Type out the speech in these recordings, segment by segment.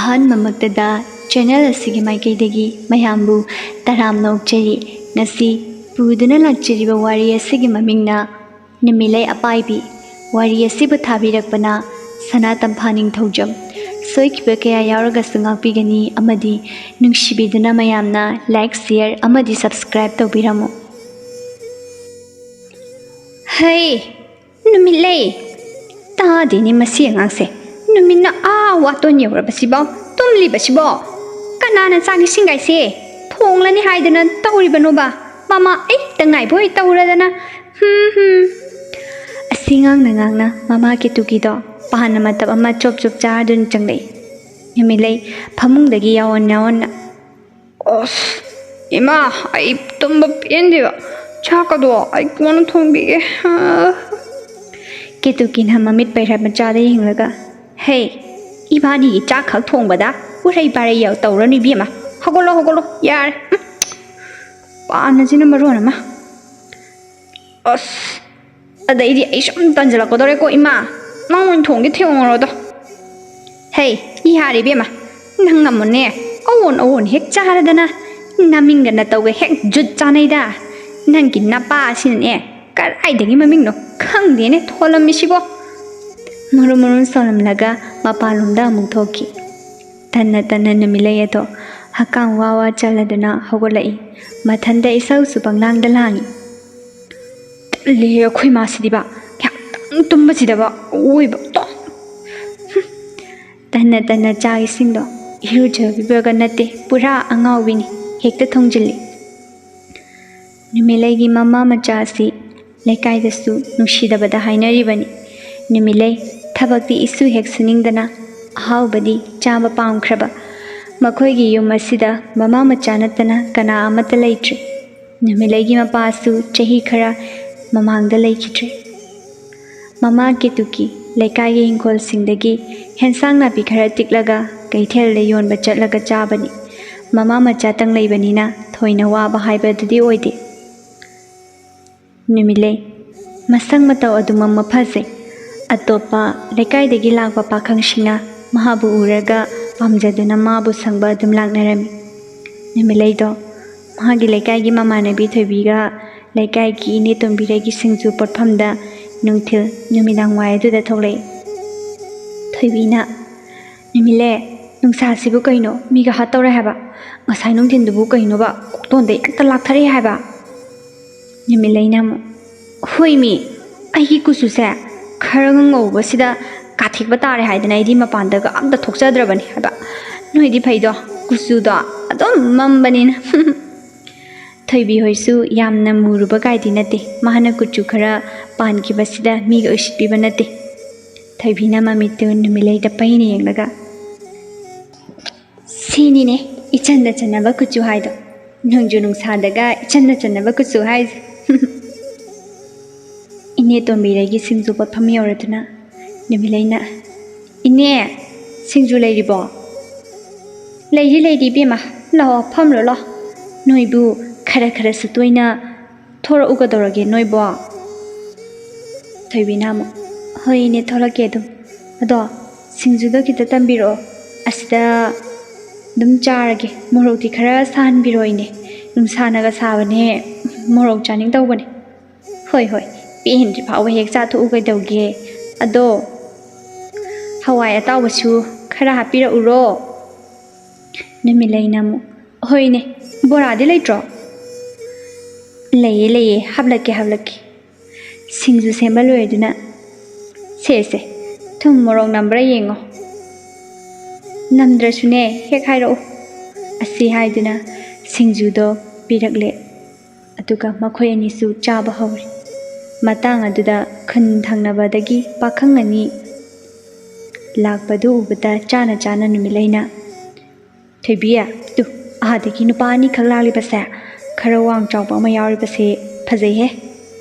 ꯑꯍꯥꯟꯕꯃꯛꯇꯗ channel ꯑꯁꯤꯒꯤ ꯃꯥꯏꯀꯩꯗꯒꯤ ꯃꯌꯥꯝꯕꯨ ꯇꯔꯥꯝꯅ ꯑꯣꯛꯆꯔꯤ꯫ ꯉꯁꯤ ꯄꯨꯗꯨꯅ ꯂꯥꯛꯆꯔꯤꯕ ꯋꯥꯔꯤ ꯑꯁꯤꯒꯤ ꯃꯃꯤꯡꯅ ꯅꯨꯃꯤꯠꯂꯩ ꯑꯄꯥꯏꯕꯤ꯫ ꯋꯥꯔꯤ ꯑꯁꯤꯕꯨ ꯊꯥꯕꯤꯔꯛꯄꯅ ꯁꯅꯥꯇꯝꯐꯥ ꯅꯤꯡꯊꯧꯖꯝ꯫ ꯁꯣꯏꯈꯤꯕ ꯀꯌꯥ ꯌꯥꯎꯔꯒꯁꯨ ꯉꯥꯛꯄꯤꯒꯅꯤ ꯑꯃꯗꯤ ꯅꯨꯡꯁꯤꯕꯤꯗꯨꯅ ꯃꯌꯥꯝꯅ ꯂꯥꯏꯛ, ꯁꯦꯌꯔ ꯑꯃꯗꯤ ꯁꯕꯁꯀ꯭ꯔꯥꯏꯕ ꯇꯧꯕꯤꯔꯝꯃꯨ꯫ ꯍꯩ ꯅꯨꯃꯤꯠꯂꯩ, ꯇꯥꯗꯦꯅꯦ ꯃꯁꯤ ꯑꯉꯥꯡꯁꯦ꯫ ꯅꯨꯃꯤꯠꯅ ꯋꯥꯇꯣꯟ ꯌꯧꯔꯕꯁꯤꯐꯥꯎ ꯇꯨꯝꯂꯤꯕꯁꯤꯕꯣ? ꯀꯅꯥꯅ ꯆꯥꯛ ꯏꯁꯤꯡꯒꯥꯏꯁꯦ ꯊꯣꯡꯂꯅꯤ ꯍꯥꯏꯗꯅ ꯇꯧꯔꯤꯕꯅꯣꯕ? ꯃꯃꯥ ꯑꯩꯇ ꯉꯥꯏꯕꯣꯏ ꯇꯧꯔꯗꯅ ꯑꯁꯤ ꯉꯥꯡꯅ ꯃꯃꯥ ꯀꯦꯇꯨꯀꯤꯗꯣ ꯄꯥꯟꯅ ꯃꯇꯞ ꯑꯃ ꯆꯣꯞ ꯆꯣꯞ ꯆꯥꯔꯗꯨꯅ ꯆꯪꯂꯛꯏ꯫ ꯅꯨꯃꯤꯠꯂꯩ ꯐꯃꯨꯡꯗꯒꯤ ꯌꯥꯑꯣꯟ ꯑꯁ ꯏꯃꯥ, ꯑꯩ ꯇꯨꯝꯕ ꯄꯦꯟꯗꯦꯕ, ꯆꯥꯛꯀꯗꯣ ꯑꯩ ꯀꯣꯟꯅ ꯊꯣꯡꯕꯤꯒꯦ꯫ ꯀꯦꯇꯨꯀꯤꯅ ꯃꯃꯤꯠ ꯄꯩꯔꯥ ꯃꯆꯥꯗ ꯌꯦꯡꯂꯒ, ꯍꯦ ꯏꯕꯥꯅꯤꯒꯤ ꯆꯥꯛ ꯈꯛ ꯊꯣꯡꯕꯗ ꯎꯔꯩ ꯄꯥꯔꯩ ꯇꯧꯔꯅꯨ ꯏꯕꯦꯝꯃ, ꯍꯧꯒꯠꯂꯣ ꯌꯥꯔꯦ꯫ ꯄꯥꯟꯅꯁꯤꯅ ꯃꯔꯣꯟ ꯑꯃ꯫ ꯑꯁ ꯑꯗꯩꯗꯤ ꯑꯩ ꯁꯨꯝ ꯇꯟꯖꯜꯂꯛꯀꯗꯧꯔꯦꯀꯣ ꯏꯃꯥ, ꯅꯪ ꯑꯣꯏꯅ ꯊꯣꯡꯒꯦ ꯊꯣꯡꯉꯨꯔꯣꯗꯣ꯫ ꯍꯦ ꯌꯥꯔꯦ ꯏꯕꯦꯝꯃ, ꯅꯪ ꯑꯃꯨꯛꯅꯦ ꯑꯑꯣꯟ ꯍꯦꯛ ꯆꯥꯔꯗꯅ ꯅꯃꯤꯡꯒ ꯅꯇꯧꯒ ꯍꯦꯛ ꯖꯨꯠ ꯆꯥꯅꯩꯗ꯫ ꯅꯪꯒꯤ ꯅꯄꯥ ꯑꯁꯤꯅꯅꯦ ꯀꯔꯥꯏꯗꯒꯤ ꯃꯃꯤꯡꯅꯣ ꯈꯪꯗꯦꯅꯦ ꯊꯣꯜꯂꯝꯃꯤꯁꯤꯕꯣ꯫ ꯃꯔꯨꯝ ꯁꯣꯜꯂꯝꯂꯒ ꯃꯄꯥꯟꯂꯣꯝꯗ ꯑꯃꯨꯛ ꯊꯣꯛꯈꯤ꯫ ꯇꯟꯅ ꯅꯨꯃꯤꯠꯂꯩ ꯑꯗꯣ ꯍꯛꯀꯥꯝ ꯋꯥ ꯆꯜꯂꯗꯨꯅ ꯍꯧꯒꯠꯂꯛꯏ꯫ ꯃꯊꯟꯗ ꯏꯁꯧꯁꯨ ꯄꯪꯂꯥꯡꯗ ꯂꯥꯡꯏ꯫ ꯇꯜꯂꯤꯍꯦ ꯑꯩꯈꯣꯏ ꯃꯥꯁꯤꯗꯤꯕ, ꯉꯥꯏꯍꯥꯛꯇꯪ ꯇꯨꯝꯕꯁꯤꯗꯕ ꯑꯋꯣꯏꯕ ꯇꯟꯅ ꯆꯥꯛ ꯏꯁꯤꯡꯗꯣ ꯏꯔꯨꯖꯕꯤꯕꯒ ꯅꯠꯇꯦ, ꯄꯨꯔꯥ ꯑꯉꯥꯎꯕꯤꯅꯤ, ꯍꯦꯛꯇ ꯊꯣꯡꯖꯤꯜꯂꯤ꯫ ꯅꯨꯃꯤꯠꯂꯩꯒꯤ ꯃꯃꯥ ꯃꯆꯥ ꯑꯁꯤ ꯂꯩꯀꯥꯏꯗꯁꯨ ꯅꯨꯡꯁꯤꯗꯕꯗ ꯍꯥꯏꯅꯔꯤꯕꯅꯤ꯫ ꯅꯨꯃꯤꯠꯂꯩ ꯊꯕꯛꯇꯤ ꯏꯁꯨ ꯍꯦꯛ ꯁꯨꯅꯤꯡꯗꯅ, ꯑꯍꯥꯎꯕꯗꯤ ꯆꯥꯕ ꯄꯥꯝꯈ꯭ꯔꯕ꯫ ꯃꯈꯣꯏꯒꯤ ꯌꯨꯝ ꯑꯁꯤꯗ ꯃꯃꯥ ꯃꯆꯥ ꯅꯠꯇꯅ ꯀꯅꯥ ꯑꯃꯠꯇ ꯂꯩꯇ꯭ꯔꯦ꯫ ꯅꯨꯃꯤꯠꯂꯩꯒꯤ ꯃꯄꯥꯁꯨ ꯆꯍꯤ ꯈꯔ ꯃꯃꯥꯡꯗ ꯂꯩꯈꯤꯗ꯭ꯔꯦ꯫ ꯃꯃꯥ ꯀꯦꯇꯨꯀꯤ ꯂꯩꯀꯥꯏꯒꯤ ꯏꯪꯈꯣꯜꯁꯤꯡꯗꯒꯤ ꯍꯦꯟꯁꯥꯡ ꯅꯥꯄꯤ ꯈꯔ ꯇꯤꯛꯂꯒ ꯀꯩꯊꯦꯜꯗ ꯌꯣꯟꯕ ꯆꯠꯂꯒ ꯆꯥꯕꯅꯤ꯫ ꯃꯃꯥ ꯃꯆꯥꯇꯪ ꯂꯩꯕꯅꯤꯅ ꯊꯣꯏꯅ ꯋꯥꯕ ꯍꯥꯏꯕꯗꯨꯗꯤ ꯑꯣꯏꯗꯦ꯫ ꯅꯨꯃꯤꯠꯂꯩ ꯃꯁꯛ ꯃꯇꯧ ꯑꯗꯨꯃꯛ ꯐꯖꯩ꯫ ꯑꯇꯣꯞꯄ ꯂꯩꯀꯥꯏꯗꯒꯤ ꯂꯥꯛꯄ ꯄꯥꯈꯪꯁꯤꯡꯅ ꯃꯍꯥꯛꯄꯨ ꯎꯔꯒ ꯄꯥꯝꯖꯗꯨꯅ ꯃꯥꯕꯨ ꯁꯪꯕ ꯑꯗꯨꯝ ꯂꯥꯛꯅꯔꯝꯃꯤ꯫ ꯅꯨꯃꯤꯠꯂꯩꯗꯣ ꯃꯥꯒꯤ ꯂꯩꯀꯥꯏꯒꯤ ꯃꯃꯥꯟꯅꯕꯤ ꯊꯣꯏꯕꯤꯒ ꯂꯩꯀꯥꯏꯒꯤ ꯏꯅꯦ ꯇꯣꯝꯕꯤꯔꯩꯒꯤ ꯁꯤꯡꯖꯨ ꯄꯣꯠꯐꯝꯗ ꯅꯨꯡꯊꯤꯜ ꯅꯨꯃꯤꯗꯥꯡꯋꯥꯏ ꯑꯗꯨꯗ ꯊꯣꯛꯂꯛꯏ꯫ ꯊꯣꯏꯕꯤꯅ, ꯅꯨꯃꯤꯠꯂꯩ ꯅꯨꯡꯁꯥꯁꯤꯕꯨ ꯀꯩꯅꯣ ꯃꯤꯒ ꯍꯥꯠꯇꯧꯔꯦ ꯍꯥꯏꯕ, ꯉꯁꯥꯏ ꯅꯨꯡꯊꯤꯟꯗꯨꯕꯨ ꯀꯩꯅꯣꯕ ꯀꯣꯛꯇꯣꯟꯗ ꯍꯦꯛꯇ ꯂꯥꯛꯊꯔꯛꯑꯦ ꯍꯥꯏꯕ꯫ ꯅꯨꯃꯤꯠꯂꯩꯅ ꯑꯃꯨꯛ, ꯍꯣꯏꯃꯤ ꯑꯩꯒꯤ ꯀꯨꯆꯨꯁꯦ ꯈꯔ ꯉꯧꯕꯁꯤꯗ ꯀꯥꯊꯦꯛꯄ ꯇꯥꯔꯦ ꯍꯥꯏꯗꯅ ꯑꯩꯗꯤ ꯃꯄꯥꯟꯗꯒ ꯑꯝꯇ ꯊꯣꯛꯆꯗ꯭ꯔꯕꯅꯤ ꯍꯥꯏꯕ꯫ ꯅꯣꯏꯗꯤ ꯐꯩꯗꯣ, ꯀꯨꯆꯨꯗꯣ ꯑꯗꯨꯝ ꯃꯝꯕꯅꯤꯅ꯫ ꯊꯣꯏꯕꯤ ꯍꯣꯏꯁꯨ ꯌꯥꯝꯅ ꯃꯨꯔꯨꯕ ꯀꯥꯏꯗꯤ ꯅꯠꯇꯦ, ꯃꯥꯅ ꯀꯨꯆꯨ ꯈꯔ ꯄꯥꯟꯈꯤꯕꯁꯤꯗ ꯃꯤꯒ ꯎꯁꯤꯠꯄꯤꯕ ꯅꯠꯇꯦ꯫ ꯊꯣꯏꯕꯤꯅ ꯃꯃꯤꯠꯇꯨ ꯅꯨꯃꯤꯠꯂꯩꯗ ꯄꯩꯅ ꯌꯦꯡꯂꯒ, ꯁꯤꯅꯤꯅꯦ ꯏꯆꯟꯗ ꯆꯟꯅꯕ ꯀꯨꯆꯨ ꯍꯥꯏꯗꯣ, ꯅꯣꯡꯖꯨ ꯅꯨꯡꯁꯥꯗꯒ ꯏꯆꯟꯗ ꯆꯟꯅꯕ ꯀꯨꯆꯨ ꯍꯥꯏꯁꯦ꯫ ꯏꯅꯦ ꯇꯣꯝꯕꯤꯔꯩꯒꯤ ꯁꯤꯡꯖꯨ ꯄꯣꯠꯐꯝ ꯌꯧꯔꯗꯨꯅ ꯅꯨꯃꯤꯠꯂꯩꯅ, ꯏꯅꯦ ꯁꯤꯡꯖꯨ ꯂꯩꯔꯤꯕꯣ? ꯂꯩꯔꯤ ꯏꯕꯦꯝꯃ, ꯂꯥꯛꯑꯣ ꯐꯝꯂꯣ ꯂꯥꯛꯑꯣ꯫ ꯅꯣꯏꯕꯨ ꯈꯔꯁꯨ ꯇꯣꯏꯅ ꯊꯣꯔꯛꯎꯒꯗꯧꯔꯒꯦ ꯅꯣꯏꯕꯣ? ꯊꯣꯏꯕꯤꯅ ꯑꯃꯨꯛ, ꯍꯣꯏ ꯏꯅꯦ ꯊꯣꯛꯂꯛꯀꯦ ꯑꯗꯨꯝ, ꯑꯗꯣ ꯁꯤꯡꯖꯨꯗꯣ ꯈꯤꯇ ꯇꯝꯕꯤꯔꯛꯑꯣ, ꯑꯁꯤꯗ ꯑꯗꯨꯝ ꯆꯥꯔꯒꯦ, ꯃꯣꯔꯣꯛꯇꯤ ꯈꯔ ꯁꯥꯍꯟꯕꯤꯔꯛꯑꯣ ꯏꯅꯦ, ꯅꯨꯡꯁꯥꯅꯒ ꯁꯥꯕꯅꯦ ꯃꯣꯔꯣꯛ ꯆꯥꯅꯤꯡꯇꯧꯕꯅꯦ꯫ ꯍꯣꯏ ꯄꯦꯟꯗ꯭ꯔꯤ ꯐꯥꯎꯕ ꯍꯦꯛ ꯆꯥꯊꯣꯛꯎ ꯀꯩꯗꯧꯒꯦ, ꯑꯗꯣ ꯍꯋꯥꯏ ꯑꯇꯥꯎꯕꯁꯨ ꯈꯔ ꯍꯥꯞꯄꯤꯔꯛꯎꯔꯣ? ꯅꯨꯃꯤꯠꯂꯩꯅ ꯑꯃꯨꯛ, ꯍꯣꯏꯅꯦ ꯕꯣꯔꯥꯗꯤ ꯂꯩꯇ꯭ꯔꯣ? ꯂꯩꯌꯦ ꯍꯥꯞꯂꯛꯀꯦ꯫ ꯁꯤꯡꯖꯨ ꯁꯦꯝꯕ ꯂꯣꯏꯔꯗꯨꯅ, ꯁꯦ ꯊꯨꯝ ꯃꯣꯔꯣꯛ ꯅꯝꯕ꯭ꯔꯥ ꯌꯦꯡꯉꯣ, ꯅꯝꯗ꯭ꯔꯁꯨꯅꯦ ꯍꯦꯛ ꯍꯥꯏꯔꯛꯎ꯫ ꯑꯁꯤ ꯍꯥꯏꯗꯨꯅ ꯁꯤꯡꯖꯨꯗꯣ ꯄꯤꯔꯛꯂꯦ, ꯑꯗꯨꯒ ꯃꯈꯣꯏ ꯑꯅꯤꯁꯨ ꯆꯥꯕ ꯍꯧꯔꯦ꯫ ꯃꯇꯥꯡ ꯑꯗꯨꯗ ꯈꯨꯟ ꯊꯪꯅꯕꯗꯒꯤ ꯄꯥꯈꯪ ꯑꯅꯤ ꯂꯥꯛꯄꯗꯨ ꯎꯕꯗ ꯆꯥꯅ ꯅꯨꯃꯤꯠꯂꯩꯅ, ꯊꯣꯏꯕꯤ ꯇꯨ ꯑꯥꯗꯒꯤ ꯅꯨꯄꯥ ꯑꯅꯤꯈꯛ ꯂꯥꯛꯂꯤꯕꯁꯦ, ꯈꯔ ꯋꯥꯡ ꯆꯥꯎꯕ ꯑꯃ ꯌꯥꯎꯔꯤꯕꯁꯦ ꯐꯖꯩꯍꯦ꯫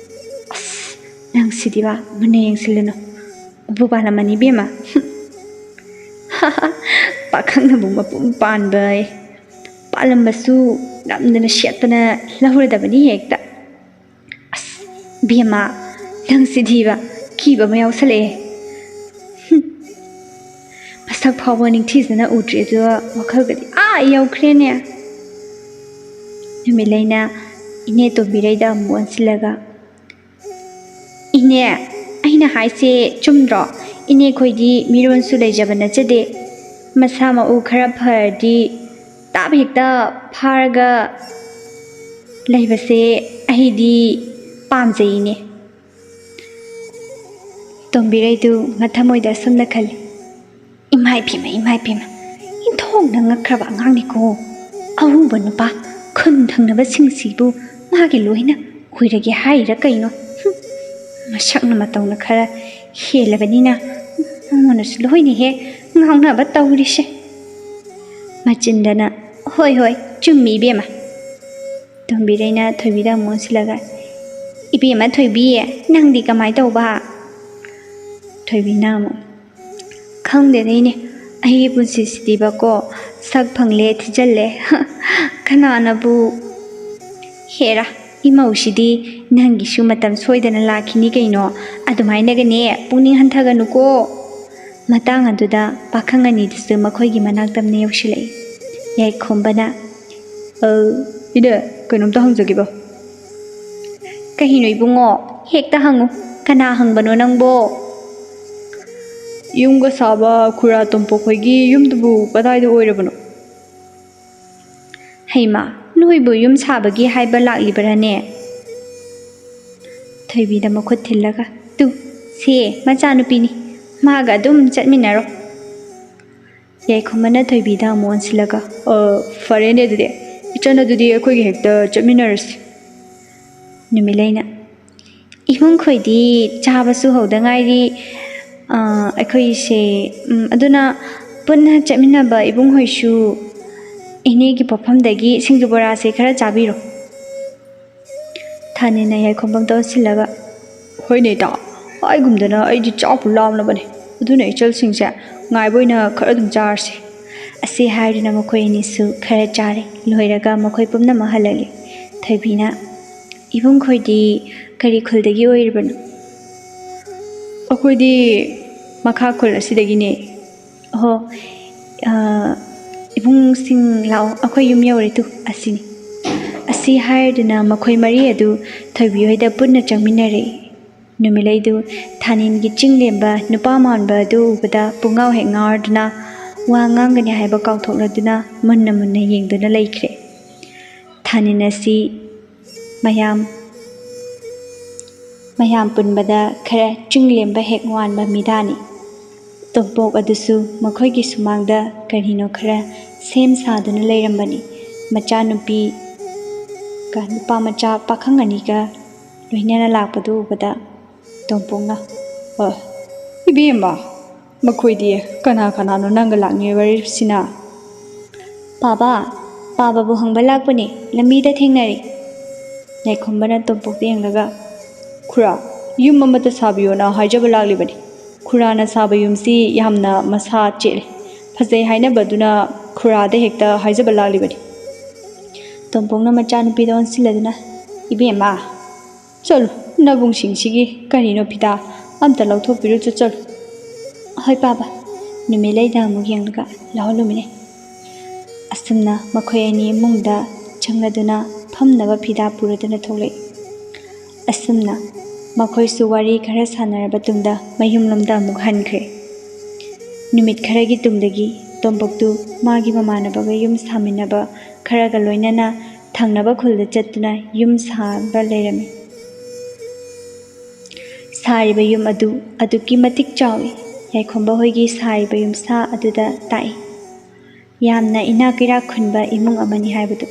ꯑꯁ ꯅꯪꯁꯤꯗꯤꯕ ꯃꯨꯟꯅ ꯌꯦꯡꯁꯤꯜꯂꯨꯅꯨ, ꯃꯄꯨ ꯄꯥꯜꯂꯝꯃꯅꯤ ꯏꯕꯦꯝꯃ꯫ ꯄꯥꯈꯪꯅꯕꯨ ꯃꯄꯨ ꯄꯥꯟꯕ ꯄꯥꯜꯂꯝꯕꯁꯨ ꯅꯝꯗꯅ ꯁꯦꯠꯇꯅ ꯂꯧꯔꯗꯕꯅꯤ ꯍꯦꯛꯇ꯫ ꯑꯁ ꯏꯕꯦꯝꯃ ꯅꯪꯁꯤꯗꯤꯕ ꯀꯤꯕ ꯑꯃ ꯌꯥꯎꯁꯜꯂꯛꯑꯦ꯫ ꯁꯛ ꯐꯥꯎꯕ ꯅꯤꯡꯊꯤꯖꯅ ꯎꯗ꯭ꯔꯤ ꯑꯗꯨꯒ ꯋꯥꯈꯜꯒꯗꯤ ꯌꯧꯈ꯭ꯔꯦꯅꯦ꯫ ꯅꯨꯃꯤꯠꯂꯩꯅ ꯏꯅꯦ ꯇꯣꯝꯕꯤꯔꯩꯗ ꯑꯃꯨꯛ ꯑꯣꯟꯁꯤꯜꯂꯒ, ꯏꯅꯦ, ꯑꯩꯅ ꯍꯥꯏꯁꯦ ꯆꯨꯝꯗ꯭ꯔꯣ? ꯏꯅꯦ ꯈꯣꯏꯗꯤ ꯃꯤꯔꯣꯟꯁꯨ ꯂꯩꯖꯕ ꯅꯠꯆꯗꯦ꯫ ꯃꯁꯥ ꯃꯎ ꯈꯔ ꯐꯔꯗꯤ ꯇꯥꯕ ꯍꯦꯛꯇ ꯐꯥꯔꯒ ꯂꯩꯕꯁꯦ ꯑꯩꯗꯤ ꯄꯥꯝꯖꯩꯅꯦ꯫ ꯇꯣꯝꯕꯤꯔꯩꯗꯨ ꯃꯊꯃꯣꯏꯗ ꯑꯁꯨꯝꯅ ꯈꯜꯂꯤ, ꯏꯃꯥꯏ ꯄꯦꯝꯃ, ꯏꯃꯥꯏ ꯄꯦꯝꯃ, ꯏꯟꯊꯣꯛꯅ ꯉꯛꯈ꯭ꯔꯕ ꯑꯉꯥꯡꯅꯤꯀꯣ꯫ ꯑꯎꯕ ꯅꯨꯄꯥ ꯈꯨꯟ ꯊꯪꯅꯕꯁꯤꯡꯁꯤꯕꯨ ꯃꯥꯒꯤ ꯂꯣꯏꯅ ꯑꯣꯏꯔꯒꯦ ꯍꯥꯏꯔꯤꯔ ꯀꯩꯅꯣ? ꯃꯁꯛꯅ ꯃꯇꯧꯅ ꯈꯔ ꯍꯦꯜꯂꯕꯅꯤꯅ ꯃꯉꯣꯟꯗꯁꯨ ꯂꯣꯏꯅ ꯍꯦꯛ ꯉꯥꯎꯅꯕ ꯇꯧꯔꯤꯁꯦ꯫ ꯃꯆꯤꯟꯗꯅ ꯍꯣꯏ ꯍꯣꯏ ꯆꯨꯝꯃꯤ ꯏꯕꯦꯝꯃ꯫ ꯇꯣꯝꯕꯤꯔꯩꯅ ꯊꯣꯏꯕꯤꯗ ꯑꯃꯨꯛ ꯑꯣꯟꯁꯤꯜꯂꯒ, ꯏꯕꯦꯝꯃ ꯊꯣꯏꯕꯤ, ꯅꯪꯗꯤ ꯀꯃꯥꯏꯅ ꯇꯧꯕ? ꯊꯣꯏꯕꯤꯅ ꯑꯃꯨꯛ, ꯈꯪꯗꯦꯗ ꯏꯅꯦ, ꯑꯩꯒꯤ ꯄꯨꯟꯁꯤꯁꯤꯗꯤꯕꯀꯣ ꯁꯛ ꯐꯪꯂꯦ ꯊꯤꯖꯜꯂꯦ ꯀꯅꯥꯅꯕꯨ꯫ ꯍꯦꯔꯥ, ꯏꯃꯧꯁꯤꯗꯤ ꯅꯪꯒꯤꯁꯨ ꯃꯇꯝ ꯁꯣꯏꯗꯅ ꯂꯥꯛꯈꯤꯅꯤ ꯀꯩꯅꯣ, ꯑꯗꯨꯃꯥꯏꯅꯒꯅꯦ ꯄꯨꯛꯅꯤꯡ ꯍꯟꯊꯒꯅꯨꯀꯣ꯫ ꯃꯇꯥꯡ ꯑꯗꯨꯗ ꯄꯥꯈꯪ ꯑꯅꯤꯗꯨꯁꯨ ꯃꯈꯣꯏꯒꯤ ꯃꯅꯥꯛꯇꯝꯅ ꯌꯧꯁꯤꯜꯂꯛꯏ꯫ ꯌꯥꯏꯈꯣꯝꯕꯅ, ꯏꯅꯦ, ꯀꯩꯅꯣꯝꯇ ꯍꯪꯖꯒꯦꯕ꯫ ꯀꯩꯅꯣ ꯏꯕꯨꯡꯉꯣ? ꯍꯦꯛꯇ ꯍꯪꯉꯨ, ꯀꯅꯥ ꯍꯪꯕꯅꯣ ꯅꯪꯕꯣ? ꯌꯨꯝꯒ ꯁꯥꯕ ꯈꯨꯔꯥ ꯇꯣꯝꯄꯣꯛꯈꯣꯏꯒꯤ ꯌꯨꯝꯗꯨꯕꯨ ꯀꯗꯥꯏꯗ ꯑꯣꯏꯔꯕꯅꯣ? ꯍꯩꯃꯥ, ꯅꯣꯏꯕꯨ ꯌꯨꯝ ꯁꯥꯕꯒꯤ ꯍꯥꯏꯕ ꯂꯥꯛꯂꯤꯕꯔꯅꯦ? ꯊꯣꯏꯕꯤꯗ ꯃꯈꯨꯠ ꯊꯤꯜꯂꯒ, ꯇꯨ ꯁꯦ ꯃꯆꯥꯅꯨꯄꯤꯅꯤ, ꯃꯥꯒ ꯑꯗꯨꯝ ꯆꯠꯃꯤꯟꯅꯔꯣ꯫ ꯌꯥꯏꯈꯣꯝꯕꯅ ꯊꯣꯏꯕꯤꯗ ꯑꯃꯨꯛ ꯑꯣꯟꯁꯤꯜꯂꯒ, ꯐꯔꯦꯅꯦ ꯑꯗꯨꯗꯤ, ꯏꯆꯟ ꯑꯗꯨꯗꯤ ꯑꯩꯈꯣꯏꯒꯤ ꯍꯦꯛꯇ ꯆꯠꯃꯤꯟꯅꯔꯁꯤ꯫ ꯅꯨꯃꯤꯠꯂꯩꯅ, ꯏꯃꯨꯡ ꯈꯣꯏꯗꯤ ꯆꯥꯕꯁꯨ ꯍꯧꯗ ꯉꯥꯏꯔꯤ ꯑꯩꯈꯣꯏꯁꯦ, ꯑꯗꯨꯅ ꯄꯨꯟꯅ ꯆꯠꯃꯤꯟꯅꯕ ꯏꯕꯨꯡꯍꯣꯏꯁꯨ ꯏꯅꯦꯒꯤ ꯄꯣꯛꯐꯝꯗꯒꯤ ꯁꯤꯡꯖꯨ ꯕꯣꯔꯥꯁꯦ ꯈꯔ ꯆꯥꯕꯤꯔꯣ꯫ ꯊꯥꯅꯤꯅ ꯌꯥꯏꯈꯣꯝꯕꯝꯗ ꯑꯣꯟꯁꯤꯜꯂꯒ, ꯍꯣꯏꯅꯦ ꯏꯇꯥ, ꯍꯥꯏꯒꯨꯝꯗꯅ ꯑꯩꯗꯤ ꯆꯥꯛꯄꯨ ꯂꯥꯝꯂꯕꯅꯦ, ꯑꯗꯨꯅ ꯏꯆꯜꯁꯤꯡꯁꯦ ꯉꯥꯏꯕ ꯑꯣꯏꯅ ꯈꯔ ꯑꯗꯨꯝ ꯆꯥꯔꯁꯤ꯫ ꯑꯁꯤ ꯍꯥꯏꯗꯨꯅ ꯃꯈꯣꯏ ꯑꯅꯤꯁꯨ ꯈꯔ ꯆꯥꯔꯦ꯫ ꯂꯣꯏꯔꯒ ꯃꯈꯣꯏ ꯄꯨꯝꯅꯃꯛ ꯍꯜꯂꯛꯂꯤ꯫ ꯊꯣꯏꯕꯤꯅ, ꯏꯕꯨꯡ ꯈꯣꯏꯗꯤ ꯀꯔꯤ ꯈꯨꯜꯗꯒꯤ ꯑꯣꯏꯔꯤꯕꯅꯣ? ꯑꯩꯈꯣꯏꯗꯤ ꯃꯈꯥ ꯈꯨꯜ ꯑꯁꯤꯗꯒꯤꯅꯦ꯫ ꯑꯣꯍꯣ, ꯏꯕꯨꯡꯁꯤꯡ ꯂꯥꯛꯑꯣ, ꯑꯩꯈꯣই ꯌꯨꯝ ꯌꯧꯔꯦ ꯇꯨ, ꯑꯁꯤꯅꯤ꯫ ꯑꯁꯤ ꯍꯥꯏꯔꯗꯨꯅ ꯃꯈꯣꯏ ꯃꯔꯤ ꯑꯗꯨ ꯊꯣꯏꯕꯤ ꯍꯣꯏꯗ ꯄꯨꯟꯅ ꯆꯪꯃꯤꯟꯅꯔꯛꯏ꯫ ꯅꯨꯃꯤꯠꯂꯩꯗꯨ ꯊꯥꯅꯤꯟꯒꯤ ꯆꯤꯡꯂꯦꯝꯕ ꯅꯨꯄꯥ ꯃꯥꯟꯕ ꯑꯗꯨ ꯎꯕꯗ ꯄꯨꯡꯉꯥꯎ ꯍꯦꯛ ꯉꯥꯎꯔꯗꯨꯅ ꯋꯥ ꯉꯥꯡꯒꯅꯤ ꯍꯥꯏꯕ ꯀꯥꯎꯊꯣꯛꯂꯗꯨꯅ ꯃꯨꯟꯅ ꯃꯨꯟꯅ ꯌꯦꯡꯗꯨꯅ ꯂꯩꯈ꯭ꯔꯦ꯫ ꯊꯥꯅꯤꯟ ꯑꯁꯤ ꯃꯌꯥꯝ ꯄꯨꯟꯕꯗ ꯈꯔ ꯆꯤꯡꯂꯦꯝꯕ ꯍꯦꯛ ꯋꯥꯟꯕ ꯃꯤꯗꯥꯅꯤ꯫ ꯇꯣꯝꯄꯣꯛ ꯑꯗꯨꯁꯨ ꯃꯈꯣꯏꯒꯤ ꯁꯨꯃꯥꯡꯗ ꯀꯔꯤꯅꯣ ꯈꯔ ꯁꯦꯝ ꯁꯥꯗꯨꯅ ꯂꯩꯔꯝꯕꯅꯤ꯫ ꯃꯆꯥꯅꯨꯄꯤꯒ ꯅꯨꯄꯥ ꯃꯆꯥ ꯄꯥꯈꯪ ꯑꯅꯤꯒ ꯂꯣꯏꯅꯅ ꯂꯥꯛꯄꯗꯨ ꯎꯕꯗ ꯇꯣꯝꯄꯣꯛꯅ, ꯏꯕꯦꯝꯃ, ꯃꯈꯣꯏꯗꯤ ꯀꯅꯥ ꯀꯅꯥꯅꯣ ꯅꯪꯒ ꯂꯥꯛꯅꯔꯤꯕꯁꯤꯅ? ꯄꯥꯕꯕꯨ ꯍꯪꯕ ꯂꯥꯛꯄꯅꯦ, ꯂꯝꯕꯤꯗ ꯊꯦꯡꯅꯔꯦ꯫ ꯌꯥꯏꯈꯣꯝꯕꯅ ꯇꯣꯝꯄꯣꯛꯇ ꯌꯦꯡꯂꯒ, ꯈꯨꯔꯥ, ꯌꯨꯝ ꯑꯃꯠꯇ ꯁꯥꯕꯤꯌꯣꯅ ꯍꯥꯏꯖꯕ ꯂꯥꯛꯂꯤꯕꯅꯤ꯫ ꯈꯨꯔꯥꯅ ꯁꯥꯕ ꯌꯨꯝꯁꯤ ꯌꯥꯝꯅ ꯃꯁꯥ ꯆꯦꯠꯂꯦ, ꯐꯖꯩ ꯍꯥꯏꯅꯕꯗꯨꯅ ꯈꯨꯔꯥꯗ ꯍꯦꯛꯇ ꯍꯥꯏꯖꯕ ꯂꯥꯛꯂꯤꯕꯅꯤ꯫ ꯇꯣꯝꯄꯣꯛꯅ ꯃꯆꯥꯅꯨꯄꯤꯗ ꯑꯣꯟꯁꯤꯜꯂꯗꯨꯅ, ꯏꯕꯦꯝꯃ, ꯆꯠꯂꯨ, ꯅꯕꯨꯡꯁꯤꯡꯁꯤꯒꯤ ꯀꯔꯤꯅꯣ ꯐꯤꯗꯥ ꯑꯝꯇ ꯂꯧꯊꯣꯛꯄꯤꯔꯨ ꯆꯠꯂꯨ꯫ ꯍꯣꯏ ꯄꯥꯕ꯫ ꯅꯨꯃꯤꯠꯂꯩꯗ ꯑꯃꯨꯛ ꯌꯦꯡꯂꯒ, ꯂꯥꯛꯍꯜꯂꯨꯃꯤꯅꯦ꯫ ꯑꯁꯨꯝꯅ ꯃꯈꯣꯏ ꯑꯅꯤ ꯏꯃꯨꯡꯗ ꯆꯪꯂꯗꯨꯅ ꯐꯝꯅꯕ ꯐꯤꯗꯥ ꯄꯨꯔꯗꯨꯅ ꯊꯣꯛꯂꯛꯏ꯫ ꯑꯁꯨꯝꯅ ꯃꯈꯣꯏꯁꯨ ꯋꯥꯔꯤ ꯈꯔ ꯁꯥꯟꯅꯔꯕ ꯇꯨꯡꯗ ꯃꯌꯨꯝꯂꯣꯝꯗ ꯑꯃꯨꯛ ꯍꯟꯈ꯭ꯔꯦ꯫ ꯅꯨꯃꯤꯠ ꯈꯔꯒꯤ ꯇꯨꯡꯗꯒꯤ ꯇꯣꯝꯄꯣꯛꯇꯨ ꯃꯥꯒꯤ ꯃꯃꯥꯟꯅꯕꯒ ꯌꯨꯝ ꯁꯥꯃꯤꯟꯅꯕ ꯈꯔꯒ ꯂꯣꯏꯅꯅ ꯊꯪꯅꯕ ꯈꯨꯜꯗ ꯆꯠꯇꯨꯅ ꯌꯨꯝ ꯁꯥꯕ ꯂꯩꯔꯝꯃꯤ꯫ ꯁꯥꯔꯤꯕ ꯌꯨꯝ ꯑꯗꯨ ꯑꯗꯨꯛꯀꯤ ꯃꯇꯤꯛ ꯆꯥꯎꯏ꯫ ꯌꯥꯏꯈꯣꯝꯕ ꯍꯣꯏꯒꯤ ꯁꯥꯔꯤꯕ ꯌꯨꯝꯁꯥ ꯑꯗꯨꯗ ꯇꯥꯛꯏ ꯌꯥꯝꯅ ꯏꯅꯥꯛ ꯀꯩꯔꯥꯛ ꯈꯨꯟꯕ ꯏꯃꯨꯡ ꯑꯃꯅꯤ ꯍꯥꯏꯕꯗꯨ꯫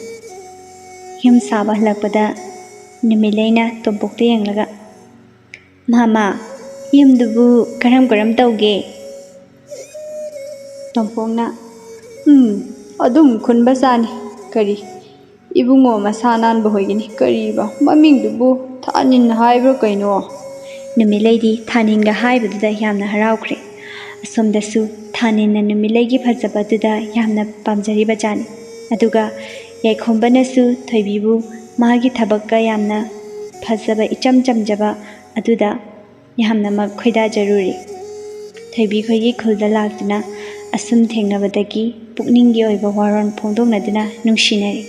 ꯌꯨꯝ ꯁꯥꯕ ꯍꯜꯂꯛꯄꯗ ꯅꯨꯃꯤꯠꯂꯩꯅ ꯇꯣꯝꯄꯣꯛꯇ ꯌꯦꯡꯂꯒ, ꯃꯥꯃꯥ, ꯌꯨꯝꯗꯨꯕꯨ ꯀꯔꯝ ꯇꯧꯒꯦ? ꯇꯣꯝꯄꯣꯛꯅ, ꯑꯗꯨꯝ ꯈꯨꯟꯕꯖꯥꯠꯅꯤ꯫ ꯀꯔꯤ, ꯏꯕꯨꯡꯉꯣ ꯃꯁꯥ ꯅꯥꯟꯕ ꯍꯣꯏꯒꯤꯅꯤ, ꯀꯔꯤꯕ ꯃꯃꯤꯡꯗꯨꯕꯨ ꯊꯥꯅꯤꯟ ꯍꯥꯏꯕ꯭ꯔꯥ ꯀꯩꯅꯣ? ꯅꯨꯃꯤꯠꯂꯩꯗꯤ ꯊꯥꯅꯤꯟꯒ ꯍꯥꯏꯕꯗꯨꯗ ꯌꯥꯝꯅ ꯍꯔꯥꯎꯈ꯭ꯔꯦ꯫ ꯑꯁꯣꯝꯗꯁꯨ ꯊꯥꯅꯤꯟꯅ ꯅꯨꯃꯤꯠꯂꯩꯒꯤ ꯐꯖꯕꯗꯨꯗ ꯌꯥꯝꯅ ꯄꯥꯝꯖꯔꯤꯕꯖꯥꯠꯅꯤ꯫ ꯑꯗꯨꯒ ꯌꯥꯏꯈꯣꯝꯕꯅꯁꯨ ꯊꯣꯏꯕꯤꯕꯨ ꯃꯥꯒꯤ ꯊꯕꯛꯀ ꯌꯥꯝꯅ ꯐꯖꯕ ꯏꯆꯝ ꯆꯝꯖꯕ ꯑꯗꯨꯗ ꯌꯥꯝꯅꯃꯛ ꯈꯣꯏꯗꯥꯖꯔꯨꯔꯤ꯫ ꯊꯣꯏꯕꯤ ꯈꯣꯏꯒꯤ ꯈꯨꯜꯗ ꯂꯥꯛꯇꯨꯅ ꯑꯁꯨꯝ ꯊꯦꯡꯅꯕꯗꯒꯤ ꯄꯨꯛꯅꯤꯡꯒꯤ ꯑꯣꯏꯕ ꯋꯥꯔꯣꯜ ꯐꯣꯡꯗꯣꯛꯅꯗꯨꯅ ꯅꯨꯡꯁꯤꯅꯔꯤ꯫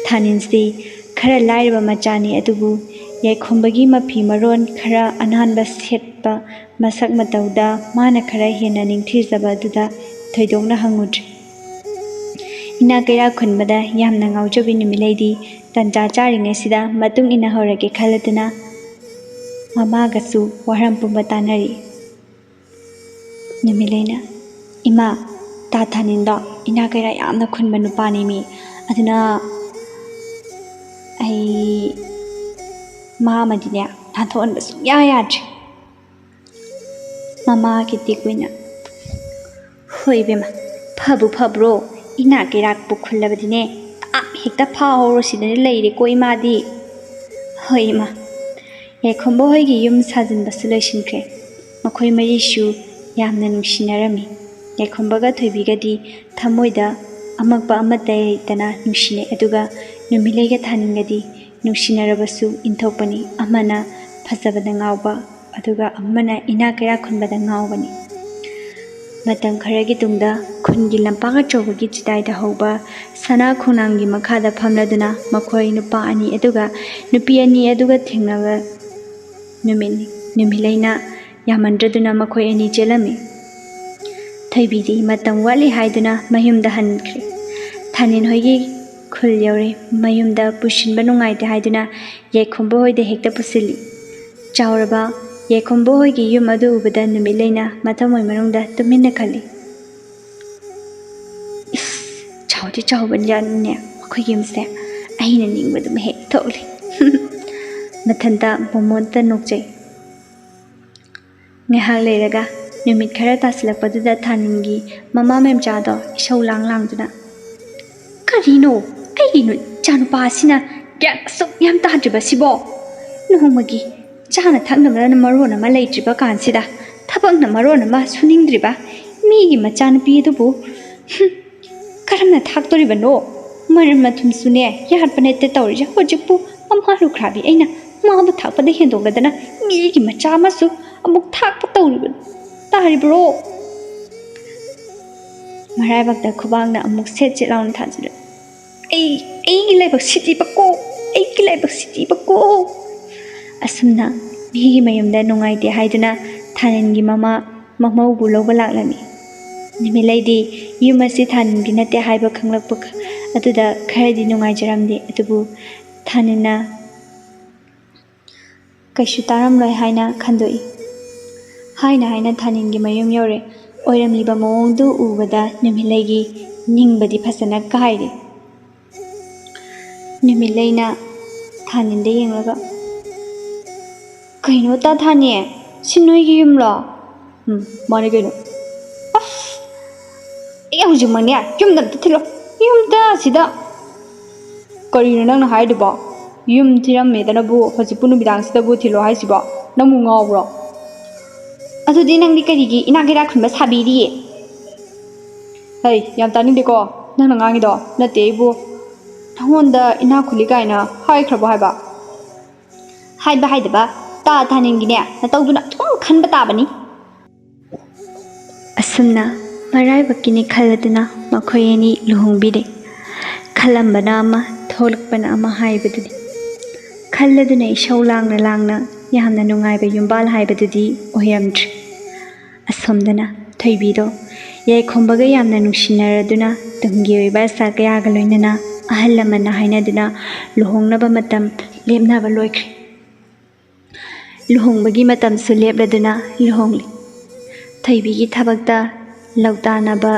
ꯊꯥꯅꯤꯟꯁꯤ ꯈꯔ ꯂꯥꯏꯔꯕ ꯃꯆꯥꯅꯤ ꯑꯗꯨꯕꯨ ꯌꯥꯏꯈꯣꯝꯕꯒꯤ ꯃꯐꯤ ꯃꯔꯣꯟ ꯈꯔ ꯑꯅꯥꯟꯕ ꯁꯦꯠꯄ ꯃꯁꯛ ꯃꯇꯧꯗ ꯃꯥꯅ ꯈꯔ ꯍꯦꯟꯅ ꯅꯤꯡꯊꯤꯖꯕ ꯑꯗꯨꯗ ꯊꯣꯏꯗꯣꯛꯅ ꯍꯪꯉꯨꯗ꯭ꯔꯦ꯫ ꯏꯅꯥꯛ ꯀꯩꯔꯥꯛ ꯈꯨꯟꯕꯗ ꯌꯥꯝꯅ ꯉꯥꯎꯖꯕꯤ ꯅꯨꯃꯤꯠꯂꯩꯗꯤ ꯇꯟꯖꯥ ꯆꯥꯔꯤꯉꯩꯁꯤꯗ ꯃꯇꯨꯡ ꯏꯟꯅꯍꯧꯔꯒꯦ ꯈꯜꯂꯗꯨꯅ ꯃꯃꯥꯒꯁꯨ ꯋꯥꯔꯝ ꯄꯨꯝꯕ ꯇꯥꯟꯅꯔꯤ꯫ ꯅꯨꯃꯤꯠꯂꯩꯅ "ꯏꯃꯥ, ꯇꯥ ꯊꯥꯅꯤꯟꯗꯣ ꯏꯅꯥꯛ ꯀꯩꯔꯥꯛ ꯌꯥꯝꯅ ꯈꯨꯟꯕ ꯅꯨꯄꯥꯅꯦꯃꯤ, ꯑꯗꯨꯅ ꯑꯩ ꯃꯥ ꯑꯃꯗꯤꯅꯦ ꯅꯥꯟꯊꯣꯛꯍꯟꯕ ꯁꯨꯡꯌꯥ ꯌꯥꯗ꯭ꯔꯦ"꯫ ꯃꯃꯥ ꯀꯦꯇꯦꯛꯄꯣꯏꯅ "ꯍꯣꯏ ꯏꯕꯦꯝꯃ, ꯐꯕꯨ ꯐꯕ꯭ꯔꯣ? ꯏꯅꯥꯛ ꯀꯩꯔꯥꯛꯄꯨ ꯈꯨꯜꯂꯕꯗꯤꯅꯦ ꯇꯥꯞ ꯍꯦꯛꯇ ꯐꯥꯍꯧꯔꯣ ꯁꯤꯗꯅꯦ ꯂꯩꯔꯦꯀꯣ ꯏꯃꯥꯗꯤ"꯫ "ꯍꯣꯏ ꯏꯃꯥ"꯫ ꯌꯥꯏꯈꯣꯝꯕ ꯍꯣꯏꯒꯤ ꯌꯨꯝ ꯁꯥꯖꯤꯟꯕꯁꯨ ꯂꯣꯏꯁꯤꯟꯈ꯭ꯔꯦ꯫ ꯃꯈꯣꯏ ꯃꯔꯤꯁꯨ ꯌꯥꯝꯅ ꯅꯨꯡꯁꯤꯅꯔꯝꯃꯤ꯫ ꯌꯥꯏꯈꯣꯝꯕꯒ ꯊꯣꯏꯕꯤꯒꯗꯤ ꯊꯃꯣꯏꯗ ꯑꯃꯛꯄ ꯑꯃꯠꯇ ꯂꯩꯇꯅ ꯅꯨꯡꯁꯤꯅꯩ ꯑꯗꯨꯒ ꯅꯨꯃꯤꯠꯂꯩꯒ ꯊꯥꯅꯤꯟꯒꯗꯤ ꯅꯨꯡꯁꯤꯅꯔꯕꯁꯨ ꯏꯟꯊꯣꯛꯄꯅꯤ, ꯑꯃꯅ ꯐꯖꯕꯗ ꯉꯥꯎꯕ ꯑꯗꯨꯒ ꯑꯃꯅ ꯏꯅꯥꯛ ꯀꯩꯔꯥꯛ ꯈꯨꯟꯕꯗ ꯉꯥꯎꯕꯅꯤ꯫ ꯃꯇꯝ ꯈꯔꯒꯤ ꯇꯨꯡꯗ ꯈꯨꯟꯒꯤ ꯂꯝꯄꯥꯛ ꯑꯆꯧꯕꯒꯤ ꯆꯤꯗꯥꯏꯗ ꯍꯧꯕ ꯁꯅꯥ ꯈꯣꯡꯅꯥꯡꯒꯤ ꯃꯈꯥꯗ ꯐꯝꯂꯗꯨꯅ ꯃꯈꯣꯏ ꯅꯨꯄꯥ ꯑꯅꯤ ꯑꯗꯨꯒ ꯅꯨꯄꯤ ꯑꯅꯤ ꯑꯗꯨꯒ ꯊꯦꯡꯅꯕ ꯅꯨꯃꯤꯠꯅꯤ꯫ ꯅꯨꯃꯤꯠꯂꯩꯅ ꯌꯥꯃꯟꯗ꯭ꯔꯗꯨꯅ ꯃꯈꯣꯏ ꯑꯅꯤ ꯆꯦꯜꯂꯝꯃꯤ꯫ ꯊꯣꯏꯕꯤꯗꯤ ꯃꯇꯝ ꯋꯥꯠꯂꯤ ꯍꯥꯏꯗꯨꯅ ꯃꯌꯨꯝꯗ ꯍꯟꯈ꯭ꯔꯦ꯫ ꯊꯥꯅꯤꯟ ꯍꯣꯏꯒꯤ ꯈꯨꯜ ꯌꯧꯔꯦ꯫ ꯃꯌꯨꯝꯗ ꯄꯨꯁꯤꯟꯕ ꯅꯨꯡꯉꯥꯏꯇꯦ ꯍꯥꯏꯗꯨꯅ ꯌꯥꯏꯈꯣꯝꯕ ꯍꯣꯏꯗ ꯍꯦꯛꯇ ꯄꯨꯁꯤꯜꯂꯤ꯫ ꯆꯥꯎꯔꯕ ꯌꯥꯏꯈꯣꯝꯕ ꯍꯣꯏꯒꯤ ꯌꯨꯝ ꯑꯗꯨ ꯎꯕꯗ ꯅꯨꯃꯤꯠꯂꯩꯅ ꯃꯊꯃꯣꯏ ꯃꯅꯨꯡꯗ ꯇꯨꯃꯤꯟꯅ ꯈꯜꯂꯤ꯫ "ꯏꯁ, ꯆꯥꯎꯗꯤ ꯆꯥꯎꯕꯅꯤꯅꯦ ꯃꯈꯣꯏꯒꯤ ꯌꯨꯝꯁꯦ, ꯑꯩꯅ ꯅꯤꯡꯕꯗꯨꯝ ꯍꯦꯛ ꯊꯣꯛꯂꯤ"꯫ ꯃꯊꯟꯇ ꯃꯣꯃꯣꯟꯇ ꯅꯣꯛꯆꯩ꯫ ꯉꯥꯏꯍꯥꯛ ꯂꯩꯔꯒ ꯅꯨꯃꯤꯠ ꯈꯔ ꯇꯥꯁꯤꯜꯂꯛꯄꯗꯨꯗ ꯊꯥꯅꯤꯟꯒꯤ ꯃꯃꯥ ꯃꯦꯝꯆꯥꯗꯣ ꯏꯁꯧ ꯂꯥꯡꯗꯨꯅ "ꯀꯔꯤꯅꯣ ꯑꯩꯒꯤ ꯏꯆꯥꯅꯨꯄꯥ ꯑꯁꯤꯅ ꯒ꯭ꯌꯥꯟ ꯑꯁꯨꯛ ꯌꯥꯝ ꯇꯥꯗ꯭ꯔꯤꯕꯁꯤꯕꯣ? ꯅꯣꯡꯃꯒꯤ ꯆꯥꯅ ꯊꯛꯅꯕꯅ ꯃꯔꯣꯟ ꯑꯃ ꯂꯩꯇ꯭ꯔꯤꯕ ꯀꯥꯟꯁꯤꯗ ꯊꯕꯛꯅ ꯃꯔꯣꯟ ꯑꯃ ꯁꯨꯅꯤꯡꯗ꯭ꯔꯤꯕ ꯃꯤꯒꯤ ꯃꯆꯥꯅꯨꯄꯤ ꯑꯗꯨꯕꯨ ꯀꯔꯝꯅ ꯊꯥꯛꯇꯣꯔꯤꯕꯅꯣ? ꯃꯔꯟ ꯃꯊꯨꯝꯁꯨꯅꯦ ꯌꯥꯠꯄ ꯅꯠꯇꯦ ꯇꯧꯔꯤꯁꯦ꯫ ꯍꯧꯖꯤꯛꯄꯨ ꯃꯃꯥ ꯂꯨꯈ꯭ꯔꯥꯕꯤ ꯑꯩꯅ ꯃꯥꯕꯨ ꯊꯥꯛꯄꯗ ꯍꯦꯟꯗꯣꯛꯂꯗꯅ ꯃꯤꯒꯤ ꯃꯆꯥ ꯑꯃꯁꯨ ꯑꯃꯨꯛ ꯊꯥꯛꯄ ꯇꯥꯔꯤꯕ꯭ꯔꯣ"꯫ ꯃꯔꯥꯏꯕꯛꯇ ꯈꯨꯕꯥꯛꯅ ꯑꯃꯨꯛ ꯁꯦꯠ ꯂꯥꯎꯅ ꯊꯥꯖꯤꯜꯂꯤ꯫ ꯑꯩꯒꯤ ꯂꯥꯏꯕꯛ ꯁꯤꯗꯤꯕꯀꯣ, ꯑꯩꯒꯤ ꯂꯥꯏꯕꯛ ꯁꯤꯗꯤꯕꯀꯣ"꯫ ꯑꯁꯨꯝꯅ ꯃꯤꯒꯤ ꯃꯌꯨꯝꯗ ꯅꯨꯡꯉꯥꯏꯇꯦ ꯍꯥꯏꯗꯨꯅ ꯊꯥꯅꯤꯟꯒꯤ ꯃꯃꯧꯕꯨ ꯂꯧꯕ ꯂꯥꯛꯂꯝꯃꯤ꯫ ꯅꯨꯃꯤꯠꯂꯩꯗꯤ ꯌꯨꯝ ꯑꯁꯤ ꯊꯥꯅꯤꯟꯒꯤ ꯅꯠꯇꯦ ꯍꯥꯏꯕ ꯈꯪꯂꯛꯄ ꯑꯗꯨꯗ ꯈꯔꯗꯤ ꯅꯨꯡꯉꯥꯏꯖꯔꯝꯗꯦ ꯑꯗꯨꯕꯨ ꯊꯥꯅꯤꯟꯅ ꯀꯩꯁꯨ ꯇꯥꯔꯝꯂꯣꯏ ꯍꯥꯏꯅ ꯈꯟꯗꯣꯛꯏ꯫ ꯍꯥꯏꯅ ꯊꯥꯅꯤꯟꯒꯤ ꯃꯌꯨꯝ ꯌꯧꯔꯦ꯫ ꯑꯣꯏꯔꯝꯂꯤꯕ ꯃꯑꯣꯡꯗꯨ ꯎꯕꯗ ꯅꯨꯃꯤꯠꯂꯩꯒꯤ ꯅꯤꯡꯕꯗꯤ ꯐꯖꯅ ꯀꯥꯏꯔꯦ꯫ ꯅꯨꯃꯤꯠꯂꯩꯅ ꯊꯥꯅꯤꯟꯗ ꯌꯦꯡꯂꯒ "ꯀꯩꯅꯣ ꯇꯥ ꯊꯥꯅꯤ, ꯁꯤ ꯅꯣꯏꯒꯤ ꯌꯨꯝꯂꯣ"꯫ "ꯃꯥꯅꯤ ꯀꯩꯅꯣ"꯫ "ꯑꯁ, ꯑꯩ ꯍꯧꯖꯤꯛꯃꯛꯅꯦ ꯌꯨꯝꯗ ꯑꯝꯇ ꯊꯤꯜꯂꯣ, ꯌꯨꯝꯗ ꯁꯤꯗ"꯫ "ꯀꯔꯤꯅꯣ ꯅꯪꯅ ꯍꯥꯏꯗꯨꯕꯣ? ꯌꯨꯝ ꯊꯤꯔꯝꯃꯦꯗꯅꯕꯨ ꯍꯧꯖꯤꯛꯄꯨ ꯅꯨꯃꯤꯗꯥꯡꯁꯤꯗꯕꯨ ꯊꯤꯜꯂꯣ ꯍꯥꯏꯁꯤꯕꯣ? ꯅꯪꯕꯨ ꯉꯥꯎꯕ꯭ꯔꯣ? ꯑꯗꯨꯗꯤ ꯅꯪꯗꯤ ꯀꯔꯤꯒꯤ ꯏꯅꯥꯛ ꯀꯩꯔꯥꯛ ꯈꯨꯟꯕ ꯁꯥꯕꯤꯔꯤ"꯫ "ꯍꯩ, ꯌꯥꯝ ꯇꯥꯅꯤꯡꯗꯦꯀꯣ ꯅꯪꯅ ꯉꯥꯡꯉꯤꯗꯣ꯫ ꯅꯠꯇꯦ, ꯑꯩꯕꯨ ꯅꯉꯣꯟꯗ ꯏꯅꯥꯛ ꯈꯨꯜꯂꯤ ꯀꯥꯏꯅ ꯍꯥꯏꯈ꯭ꯔꯕꯣ ꯍꯥꯏꯕ"꯫ "ꯍꯥꯏꯕ ꯍꯥꯏꯗꯕ ꯇꯥ ꯊꯥꯅꯤꯟꯒꯤꯅꯦ ꯅꯇꯧꯗꯨꯅ ꯑꯗꯨꯝ ꯈꯟꯕ ꯇꯥꯕꯅꯤ"꯫ ꯑꯁꯨꯝꯅ ꯃꯔꯥꯏꯕꯛꯀꯤꯅꯤ ꯈꯜꯂꯗꯨꯅ ꯃꯈꯣꯏ ꯑꯅꯤ ꯂꯨꯍꯣꯡꯕꯤꯔꯦ꯫ ꯈꯜꯂꯝꯕꯅ ꯑꯃ ꯊꯣꯛꯂꯛꯄꯅ ꯑꯃ ꯍꯥꯏꯕꯗꯨꯅꯤ꯫ ꯈꯜꯂꯗꯨꯅ ꯏꯁꯧ ꯂꯥꯡꯅ ꯌꯥꯝꯅ ꯅꯨꯡꯉꯥꯏꯕ ꯌꯨꯝꯕꯥꯜ ꯍꯥꯏꯕꯗꯨꯗꯤ ꯑꯣꯏꯔꯝꯗ꯭ꯔꯦ꯫ ꯑꯁꯣꯝꯗꯅ ꯊꯣꯏꯕꯤꯗꯣ ꯌꯥꯏꯈꯣꯝꯕꯒ ꯌꯥꯝꯅ ꯅꯨꯡꯁꯤꯅꯔꯗꯨꯅ ꯇꯨꯡꯒꯤ ꯑꯣꯏꯕ ꯑꯁꯥ ꯀꯌꯥꯒ ꯂꯣꯏꯅꯅ ꯑꯍꯜ ꯂꯃꯟꯅ ꯍꯥꯏꯅꯗꯨꯅ ꯂꯨꯍꯣꯡꯅꯕ ꯃꯇꯝ ꯂꯦꯞꯅꯕ ꯂꯣꯏꯈ꯭ꯔꯦ꯫ ꯂꯨꯍꯣꯡꯕꯒꯤ ꯃꯇꯝꯁꯨ ꯂꯦꯞꯂꯗꯨꯅ ꯂꯨꯍꯣꯡꯂꯤ꯫ ꯊꯣꯏꯕꯤꯒꯤ ꯊꯕꯛꯇ ꯂꯧꯇꯥꯅꯕ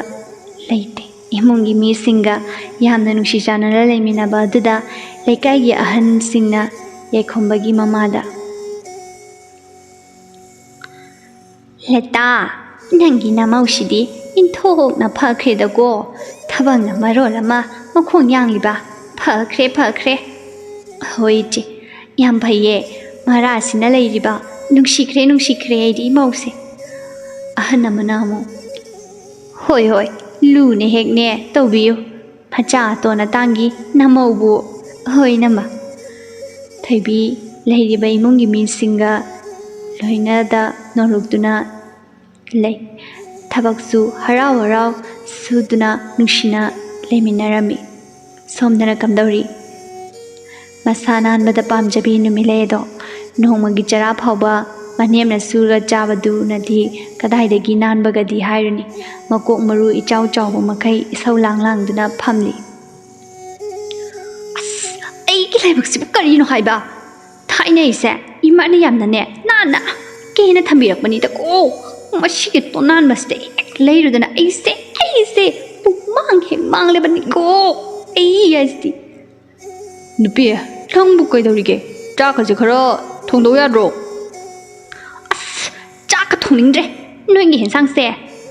ꯂꯩꯇꯦ꯫ ꯏꯃꯨꯡꯒꯤ ꯃꯤꯁꯤꯡꯒ ꯌꯥꯝꯅ ꯅꯨꯡꯁꯤ ꯆꯥꯟꯅꯅ ꯂꯩꯃꯤꯟꯅꯕ ꯑꯗꯨꯗ ꯂꯩꯀꯥꯏꯒꯤ ꯑꯍꯟꯁꯤꯡꯅ ꯌꯥꯏꯈꯣꯝꯕꯒꯤ ꯃꯃꯥꯗ "ꯂꯇꯥ, ꯅꯪꯒꯤ ꯅꯃꯧꯁꯤꯗꯤ ꯏꯟꯊꯣꯛꯅ ꯐꯈ꯭ꯔꯦꯗꯀꯣ, ꯊꯕꯛꯅ ꯃꯔꯣꯜ ꯑꯃ ꯃꯈꯣꯡ ꯌꯥꯡꯂꯤꯕ, ꯐꯈ꯭ꯔꯦ". "ꯍꯣꯏ ꯏꯆꯦ, ꯌꯥꯝ ꯐꯩꯌꯦ, ꯃꯔꯥꯁꯤꯅ ꯂꯩꯔꯤꯕ, ꯅꯨꯡꯁꯤꯈ꯭ꯔꯦ ꯑꯩꯗꯤ ꯏꯃꯧꯁꯦ"꯫ ꯑꯍꯟ ꯑꯃꯅ ꯑꯃꯨꯛ "ꯍꯣꯏ, ꯂꯨꯅ ꯍꯦꯛꯅꯦ ꯇꯧꯕꯤꯌꯨ, ꯃꯆꯥ ꯑꯇꯣꯟ ꯑꯇꯥꯡꯒꯤ ꯅꯃꯧꯕꯨ"꯫ "ꯍꯣꯏ ꯏꯅꯝꯃ"꯫ ꯊꯣꯏꯕꯤ ꯂꯩꯔꯤꯕ ꯏꯃꯨꯡꯒꯤ ꯃꯤꯁꯤꯡꯒ ꯂꯣꯏꯅꯗ ꯅꯣꯂꯨꯛꯇꯨꯅ ꯂꯩ꯫ ꯊꯕꯛꯁꯨ ꯍꯔꯥꯎ ꯍꯔꯥꯎ ꯁꯨꯗꯨꯅ ꯅꯨꯡꯁꯤꯅ ꯂꯩꯃꯤꯟꯅꯔꯝꯃꯤ꯫ ꯁꯣꯝꯗꯅ ꯀꯝꯗꯧꯔꯤ? ꯃꯁꯥ ꯅꯥꯟꯕꯗ ꯄꯥꯝꯖꯕꯤ ꯅꯨꯃꯤꯠꯂꯩ ꯑꯗꯣ ꯅꯣꯡꯃꯒꯤ ꯆꯔꯥ ꯐꯥꯎꯕ ꯃꯅꯦꯝꯅ ꯁꯨꯔꯒ ꯆꯥꯕꯗꯨꯅꯗꯤ ꯀꯗꯥꯏꯗꯒꯤ ꯅꯥꯟꯕꯒꯗꯤ ꯍꯥꯏꯔꯨꯅꯤ, ꯃꯀꯣꯛ ꯃꯔꯨ ꯏꯆꯥꯎ ꯆꯥꯎꯕ ꯃꯈꯩ ꯏꯁꯧ ꯂꯥꯡꯗꯨꯅ ꯐꯝꯂꯤ꯫ ꯑꯁ ꯑꯩꯒꯤ ꯂꯥꯏꯕꯛꯁꯤꯕꯨ ꯀꯔꯤꯅꯣ ꯍꯥꯏꯕ? ꯊꯥꯏꯅꯩꯁꯦ ꯏꯃꯥꯅ ꯌꯥꯝꯅꯅꯦ ꯅꯥꯟꯅ ꯀꯦꯅ ꯊꯝꯕꯤꯔꯛꯄꯅꯤꯗꯀꯣ꯫ ꯃꯁꯤꯒꯤ ꯇꯣꯅꯥꯟꯕꯁꯤꯗ ꯍꯦꯛ ꯂꯩꯔꯨꯗꯅ ꯑꯩꯁꯦ ꯄꯨꯡꯃꯥꯡ ꯍꯦꯛ ꯃꯥꯡꯂꯕꯅꯤꯀꯣ ꯑꯩ ꯍꯥꯏꯁꯤꯗꯤ꯫ ꯅꯨꯄꯤ, ꯅꯪꯕꯨ ꯀꯩꯗꯧꯔꯤꯒꯦ? ꯆꯥꯛꯀꯁꯦ ꯈꯔ ꯊꯣꯡꯗꯧ ꯌꯥꯗ꯭ꯔꯣ? ꯑꯁ ꯆꯥꯛꯀ ꯊꯣꯡꯅꯤꯡꯗ꯭ꯔꯦ꯫ ꯅꯣꯏꯒꯤ ꯍꯦꯟꯁꯥꯡꯁꯦ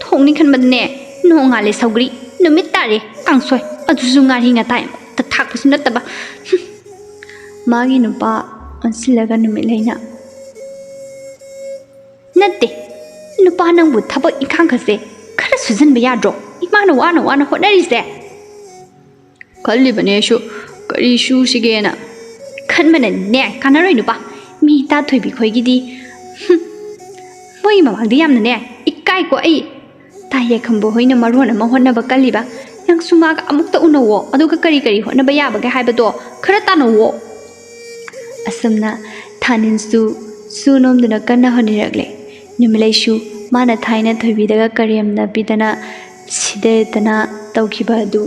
ꯊꯣꯡꯅꯤ ꯈꯟꯕꯗꯅꯦ ꯅꯣꯡꯉꯥꯜꯂꯦ ꯁꯧꯒ꯭ꯔꯤ, ꯅꯨꯃꯤꯠ ꯇꯥꯔꯦ ꯀꯥꯡꯁꯣꯏ, ꯑꯗꯨꯁꯨ ꯉꯥꯔꯤ ꯉꯥꯇꯥꯏ ꯑꯃꯠꯇ ꯊꯥꯛꯄꯁꯨ ꯅꯠꯇꯕ꯫ ꯃꯥꯒꯤ ꯅꯨꯄꯥ ꯑꯣꯟꯁꯤꯜꯂꯒ ꯅꯨꯃꯤꯠꯂꯩꯅ ꯅꯠꯇꯦ, ꯅꯨꯄꯥ ꯅꯪꯕꯨ ꯊꯕꯛ ꯏꯪꯈꯥꯡꯒꯁꯦ ꯈꯔ ꯁꯨꯖꯟꯕ ꯌꯥꯗ꯭ꯔꯣ? ꯏꯃꯥꯅ ꯋꯥꯅ ꯍꯣꯠꯅꯔꯤꯁꯦ꯫ ꯈꯜꯂꯤꯕꯅꯦ ꯑꯩꯁꯨ ꯀꯔꯤ ꯁꯨꯁꯤꯒꯦꯅ꯫ ꯈꯟꯕꯅꯅꯦ ꯀꯥꯟꯅꯔꯣꯏ ꯅꯨꯄꯥ꯫ ꯃꯤ ꯏꯇꯥ ꯊꯣꯏꯕꯤ ꯈꯣꯏꯒꯤꯗꯤ ꯃꯣꯏꯒꯤ ꯃꯃꯥꯡꯗ ꯌꯥꯝꯅꯅꯦ ꯏꯀꯥꯏꯀꯣ ꯑꯩ꯫ ꯇꯥ ꯌꯥꯏꯈꯣꯝꯕ ꯍꯣꯏꯅ ꯃꯔꯣꯟ ꯑꯃ ꯍꯣꯠꯅꯕ ꯀꯜꯂꯤꯕ꯫ ꯅꯪꯁꯨ ꯃꯥꯒ ꯑꯃꯨꯛꯇ ꯎꯅꯧꯋꯣ, ꯑꯗꯨꯒ ꯀꯔꯤ ꯍꯣꯠꯅꯕ ꯌꯥꯕꯒꯦ ꯍꯥꯏꯕꯗꯣ ꯈꯔ ꯇꯥꯟꯅꯧꯋꯣ꯫ ꯑꯁꯨꯝꯅ ꯊꯥꯅꯤꯟꯁꯨ ꯁꯨ ꯅꯣꯝꯗꯨꯅ ꯀꯟꯅ ꯍꯣꯠꯅꯔꯛꯂꯦ꯫ ꯅꯨꯃꯤꯠꯂꯩꯁꯨ ꯃꯥꯅ ꯊꯥꯏꯅ ꯊꯣꯏꯕꯤꯗꯒ ꯀꯔꯦꯝꯅꯕꯤꯗꯅ ꯁꯤꯗꯗꯅ ꯇꯧꯈꯤꯕ ꯑꯗꯨ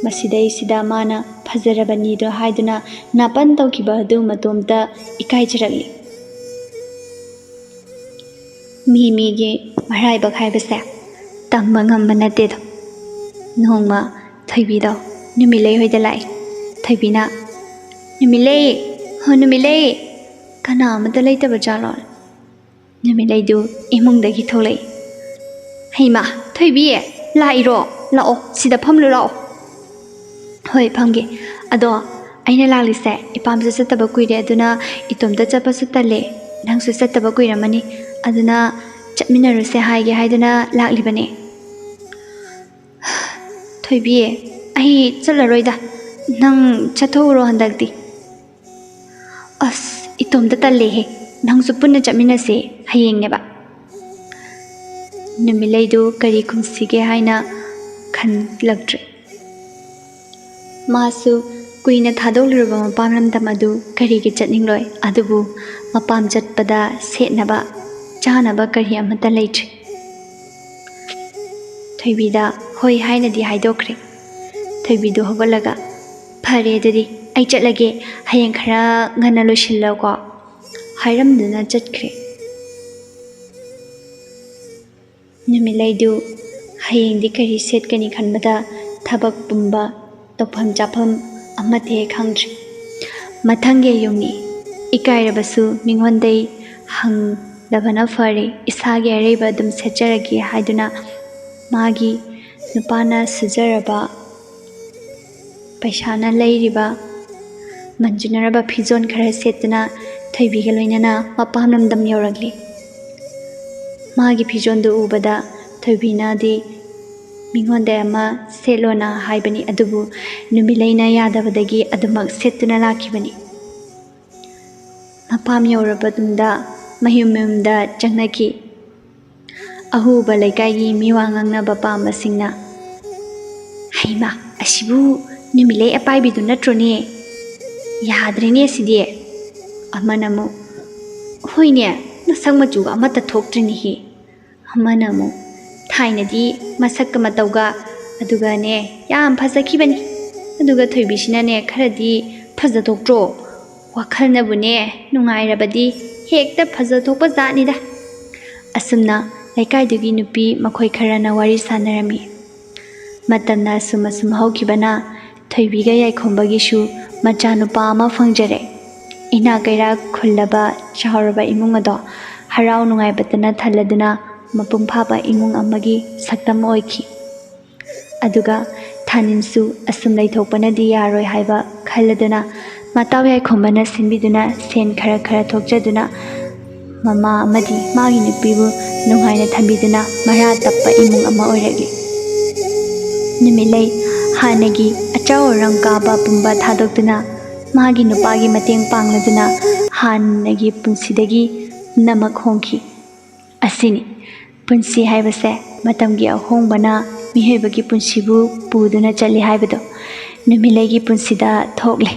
ꯃꯁꯤꯗꯩꯁꯤꯗ ꯃꯥꯅ ꯐꯖꯔꯕꯅꯤꯗꯣ ꯍꯥꯏꯗꯨꯅ ꯅꯥꯄꯟ ꯇꯧꯈꯤꯕ ꯑꯗꯨ ꯃꯇꯣꯝꯇ ꯏꯀꯥꯏꯖꯔꯛꯂꯤ꯫ ꯃꯤꯒꯤ ꯃꯔꯥꯏꯕꯛ ꯍꯥꯏꯕꯁꯦ ꯇꯝꯕ ꯉꯝꯕ ꯅꯠꯇꯦꯗꯣ꯫ ꯅꯣꯡꯃ ꯊꯣꯏꯕꯤꯗꯣ ꯅꯨꯃꯤꯠꯂꯩ ꯍꯣꯏꯗ ꯂꯥꯛꯏ꯫ ꯊꯣꯏꯕꯤꯅ ꯅꯨꯃꯤꯠꯂꯩ, ꯍꯣ ꯅꯨꯃꯤꯠꯂꯩ, ꯀꯅꯥ ꯑꯃꯇ ꯂꯩꯇꯕ ꯖꯥꯠꯂꯣ? ꯅꯨꯃꯤꯠꯂꯩꯗꯨ ꯏꯃꯨꯡꯗꯒꯤ ꯊꯣꯛꯂꯛꯏ꯫ ꯍꯩꯃꯥ ꯊꯣꯏꯕꯤ, ꯂꯥꯛꯏꯔꯣ? ꯂꯥꯛꯑꯣ ꯁꯤꯗ ꯐꯝꯂꯨ ꯂꯥꯛꯑꯣ꯫ ꯍꯣꯏ ꯐꯝꯒꯦ꯫ ꯑꯗꯣ ꯑꯩꯅ ꯂꯥꯛꯂꯤꯁꯦ ꯏꯄꯥꯝꯁꯨ ꯆꯠꯇꯕ ꯀꯨꯏꯔꯦ, ꯑꯗꯨꯅ ꯏꯇꯣꯝꯇ ꯆꯠꯄꯁꯨ ꯇꯜꯂꯦ꯫ ꯅꯪꯁꯨ ꯆꯠꯇꯕ ꯀꯨꯏꯔꯝꯃꯅꯤ, ꯑꯗꯨꯅ ꯆꯠꯃꯤꯟꯅꯔꯨꯁꯦ ꯍꯥꯏꯒꯦ ꯍꯥꯏꯗꯨꯅ ꯂꯥꯛꯂꯤꯕꯅꯦ꯫ ꯊꯣꯏꯕꯤ, ꯑꯩ ꯆꯠꯂꯔꯣꯏꯗ, ꯅꯪ ꯆꯠꯊꯣꯛꯎꯔꯣ ꯍꯟꯗꯛꯇꯤ꯫ ꯑꯁ ꯏꯇꯣꯝꯇ ꯇꯜꯂꯦꯍꯦ, ꯅꯪꯁꯨ ꯄꯨꯟꯅ ꯆꯠꯃꯤꯟꯅꯁꯦ, ꯍꯌꯦꯡꯅꯦꯕ꯫ ꯅꯨꯃꯤꯠꯂꯩꯗꯨ ꯀꯔꯤ ꯈꯨꯝꯁꯤꯒꯦ ꯍꯥꯏꯅ ꯈꯟꯂꯛꯇ꯭ꯔꯦ꯫ ꯃꯥꯁꯨ ꯀꯨꯏꯅ ꯊꯥꯗꯣꯛꯂꯨꯔꯕ ꯃꯄꯥꯝ ꯂꯝꯗꯝ ꯑꯗꯨ ꯀꯔꯤꯒꯤ ꯆꯠꯅꯤꯡꯂꯣꯏ? ꯑꯗꯨꯕꯨ ꯃꯄꯥꯝ ꯆꯠꯄꯗ ꯁꯦꯠꯅꯕ ꯆꯥꯅꯕ ꯀꯔꯤ ꯑꯃꯠꯇ ꯂꯩꯇ꯭ꯔꯦ꯫ ꯊꯣꯏꯕꯤꯗ ꯍꯣꯏ ꯍꯥꯏꯅꯗꯤ ꯍꯥꯏꯗꯣꯛꯈ꯭ꯔꯦ꯫ ꯊꯣꯏꯕꯤꯗꯨ ꯍꯧꯒꯠꯂꯒ ꯐꯔꯦ ꯑꯗꯨꯗꯤ ꯑꯩ ꯆꯠꯂꯒꯦ, ꯍꯌꯦꯡ ꯈꯔ ꯉꯟꯅ ꯂꯣꯏꯁꯤꯜꯂꯣꯀꯣ ꯍꯥꯏꯔꯝꯗꯨꯅ ꯆꯠꯈ꯭ꯔꯦ꯫ ꯅꯨꯃꯤꯠꯂꯩꯗꯨ ꯍꯌꯦꯡꯗꯤ ꯀꯔꯤ ꯁꯦꯠꯀꯅꯤ ꯈꯟꯕꯗ ꯊꯕꯛ ꯄꯨꯝꯕ ꯇꯧꯐꯝ ꯆꯥꯐꯝ ꯑꯃꯠꯇ ꯍꯦꯛ ꯈꯪꯗ꯭ꯔꯦ꯫ ꯃꯊꯪꯒꯤ ꯑꯌꯨꯛꯅꯤ꯫ ꯏꯀꯥꯏꯔꯕꯁꯨ ꯃꯤꯉꯣꯟꯗꯩ ꯍꯪꯗꯕꯅ ꯐꯔꯦ, ꯏꯁꯥꯒꯤ ꯑꯔꯩꯕ ꯑꯗꯨꯝ ꯁꯦꯠꯆꯔꯒꯦ ꯍꯥꯏꯗꯨꯅ ꯃꯥꯒꯤ ꯅꯨꯄꯥꯅ ꯁꯨꯖꯔꯕ ꯄꯩꯁꯥꯅ ꯂꯩꯔꯤꯕ ꯃꯟꯖꯨꯅꯔꯕ ꯐꯤꯖꯣꯜ ꯈꯔ ꯁꯦꯠꯇꯨꯅ ꯊꯣꯏꯕꯤꯒ ꯂꯣꯏꯅꯅ ꯃꯄꯥꯝ ꯂꯝꯗꯝ ꯌꯧꯔꯛꯂꯤ꯫ ꯃꯥꯒꯤ ꯐꯤꯖꯣꯜꯗꯨ ꯎꯕꯗ ꯊꯣꯏꯕꯤꯅꯗꯤ ꯃꯤꯉꯣꯟꯗ ꯑꯃ ꯁꯦꯠꯂꯣꯅ ꯍꯥꯏꯕꯅꯤ, ꯑꯗꯨꯕꯨ ꯅꯨꯃꯤꯠꯂꯩꯅ ꯌꯥꯗꯕꯗꯒꯤ ꯑꯗꯨꯃꯛ ꯁꯦꯠꯇꯨꯅ ꯂꯥꯛꯈꯤꯕꯅꯤ꯫ ꯃꯄꯥꯝ ꯌꯧꯔꯕ ꯇꯨꯡꯗ ꯃꯌꯨꯝꯗ ꯆꯪꯅꯈꯤ꯫ ꯑꯍꯨꯕ ꯂꯩꯀꯥꯏꯒꯤ ꯃꯤꯋꯥ ꯉꯥꯡꯅꯕ ꯄꯥꯝꯕꯁꯤꯡꯅ ꯍꯩꯃꯥ, ꯑꯁꯤꯕꯨ ꯅꯨꯃꯤꯠꯂꯩ ꯑꯄꯥꯏꯕꯤꯗꯨ ꯅꯠꯇ꯭ꯔꯣꯅꯦ? ꯌꯥꯗ꯭ꯔꯦꯅꯦ ꯁꯤꯗꯤ꯫ ꯑꯃꯅ ꯑꯃꯨꯛ ꯍꯣꯏꯅꯦ, ꯃꯁꯛ ꯃꯆꯨꯒ ꯑꯃꯠꯇ ꯊꯣꯛꯇ꯭ꯔꯤꯅꯦꯍꯦ꯫ ꯑꯃꯅ ꯑꯃꯨꯛ ꯊꯥꯏꯅꯗꯤ ꯃꯁꯛꯀ ꯃꯇꯧꯒ ꯑꯗꯨꯒꯅꯦ ꯌꯥꯝ ꯐꯖꯈꯤꯕꯅꯤ, ꯑꯗꯨꯒ ꯊꯣꯏꯕꯤꯁꯤꯅꯅꯦ ꯈꯔꯗꯤ ꯐꯖꯊꯣꯛꯇ꯭ꯔꯣ? ꯋꯥꯈꯜꯅꯕꯨꯅꯦ ꯅꯨꯡꯉꯥꯏꯔꯕꯗꯤ ꯍꯦꯛꯇ ꯐꯖꯊꯣꯛꯄ ꯖꯥꯠꯅꯤꯗ꯫ ꯑꯁꯨꯝꯅ ꯂꯩꯀꯥꯏꯗꯨꯒꯤ ꯅꯨꯄꯤ ꯃꯈꯣꯏ ꯈꯔꯅ ꯋꯥꯔꯤ ꯁꯥꯟꯅꯔꯝꯃꯤ꯫ ꯃꯇꯝꯅ ꯑꯁꯨꯝ ꯍꯧꯈꯤꯕꯅ ꯊꯣꯏꯕꯤꯒ ꯌꯥꯏꯈꯣꯝꯕꯒꯤꯁꯨ ꯃꯆꯥꯅꯨꯄꯥ ꯑꯃ ꯐꯪꯖꯔꯦ꯫ ꯏꯅꯥꯛ ꯀꯩꯔꯥꯛ ꯈꯨꯜꯂꯕ ꯆꯥꯎꯔꯕ ꯏꯃꯨꯡ ꯑꯗꯣ ꯍꯔꯥꯎ ꯅꯨꯡꯉꯥꯏꯕꯇꯅ ꯊꯜꯂꯗꯨꯅ ꯃꯄꯨꯡ ꯐꯥꯕ ꯏꯃꯨꯡ ꯑꯃꯒꯤ ꯁꯛꯇꯝ ꯑꯣꯏꯈꯤ꯫ ꯑꯗꯨꯒ ꯊꯥꯅꯤꯟꯁꯨ ꯑꯁꯨꯝ ꯂꯩꯊꯣꯛꯄꯅꯗꯤ ꯌꯥꯔꯣꯏ ꯍꯥꯏꯕ ꯈꯜꯂꯗꯨꯅ ꯃꯇꯥꯎ ꯌꯥꯏꯈꯣꯝꯕꯅ ꯁꯤꯟꯕꯤꯗꯨꯅ ꯁꯦꯟ ꯈꯔ ꯊꯣꯛꯆꯗꯨꯅ ꯃꯃꯥ ꯑꯃꯗꯤ ꯃꯥꯒꯤ ꯅꯨꯄꯤꯕꯨ ꯅꯨꯡꯉꯥꯏꯅ ꯊꯝꯕꯤꯗꯨꯅ ꯃꯔꯥ ꯇꯞꯄ ꯏꯃꯨꯡ ꯑꯃ ꯑꯣꯏꯔꯛꯂꯤ꯫ ꯅꯨꯃꯤꯠꯂꯩ ꯍꯥꯟꯅꯒꯤ ꯑꯆꯧ ꯑꯔꯪ ꯀꯥꯕ ꯄꯨꯝꯕ ꯊꯥꯗꯣꯛꯇꯨꯅ ꯃꯥꯒꯤ ꯅꯨꯄꯥꯒꯤ ꯃꯇꯦꯡ ꯄꯥꯡꯂꯗꯨꯅ ꯍꯥꯟꯅꯒꯤ ꯄꯨꯟꯁꯤꯗꯒꯤ ꯄꯨꯝꯅꯃꯛ ꯍꯣꯡꯈꯤ꯫ ꯑꯁꯤꯅꯤ ꯄꯨꯟꯁꯤ ꯍꯥꯏꯕꯁꯦ ꯃꯇꯝꯒꯤ ꯑꯍꯣꯡꯕꯅ ꯃꯤꯑꯣꯏꯕꯒꯤ ꯄꯨꯟꯁꯤꯕꯨ ꯄꯨꯗꯨꯅ ꯆꯠꯂꯤ ꯍꯥꯏꯕꯗꯣ ꯅꯨꯃꯤꯠꯂꯩꯒꯤ ꯄꯨꯟꯁꯤꯗ ꯊꯣꯛꯂꯦ